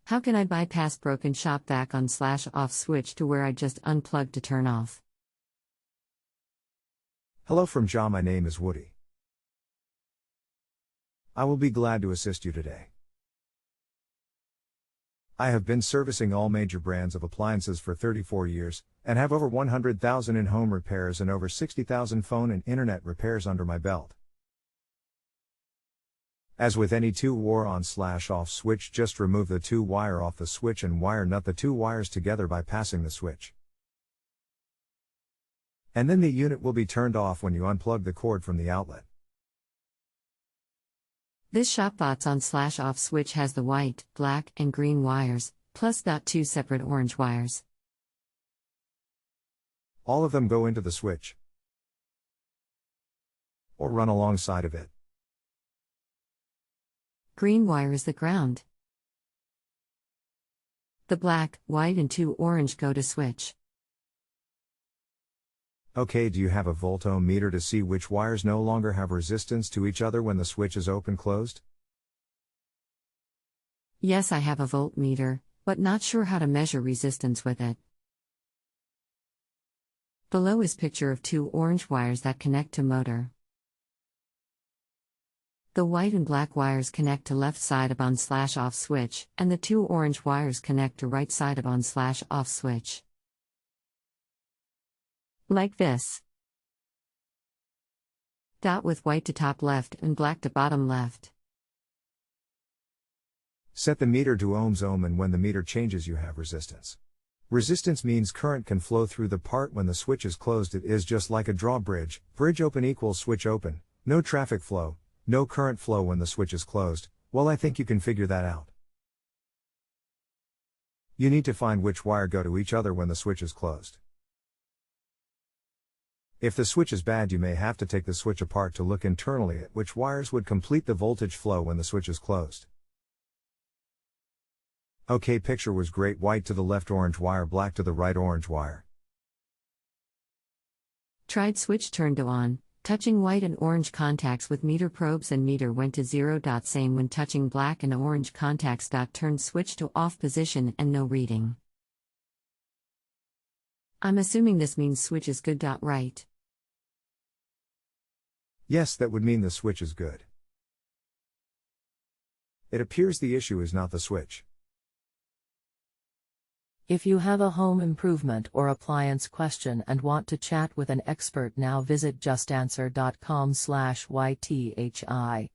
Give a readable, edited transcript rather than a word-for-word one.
How can I bypass broken shopvac on/off switch to where I just unplug to turn off? Hello from Ja, my name is Woody. I will be glad to assist you today. I have been servicing all major brands of appliances for 34 years, and have over 100,000 in-home repairs and over 60,000 phone and internet repairs under my belt. As with any 2-wire on/off switch, just remove the 2-wire off the switch and wire nut the 2 wires together by passing the switch. And then the unit will be turned off when you unplug the cord from the outlet. This shopvac on/off switch has the white, black, and green wires, plus 2 separate orange wires. All of them go into the switch, or run alongside of it. Green wire is the ground. The black, white, and 2 orange go to switch. Okay, do you have a voltometer to see which wires no longer have resistance to each other when the switch is open-closed? Yes, I have a voltmeter, but not sure how to measure resistance with it. Below is picture of 2 orange wires that connect to motor. The white and black wires connect to left side of on/off switch, and the 2 orange wires connect to right side of on/off switch. Like this. Dot with white to top left and black to bottom left. Set the meter to ohms ohm, and when the meter changes you have resistance. Resistance means current can flow through the part when the switch is closed. It is just like a drawbridge. Bridge open equals switch open, no traffic flow, no current flow when the switch is closed. Well, I think you can figure that out. You need to find which wire go to each other when the switch is closed. If the switch is bad, you may have to take the switch apart to look internally at which wires would complete the voltage flow when the switch is closed. Okay, picture was great. White to the left orange wire, black to the right orange wire. Tried switch turned to on, touching white and orange contacts with meter probes, and meter went to 0. Same when touching black and orange contacts. Turned switch to off position and no reading. I'm assuming this means switch is good. Right? Yes, that would mean the switch is good. It appears the issue is not the switch. If you have a home improvement or appliance question and want to chat with an expert now, visit justanswer.com/ythi.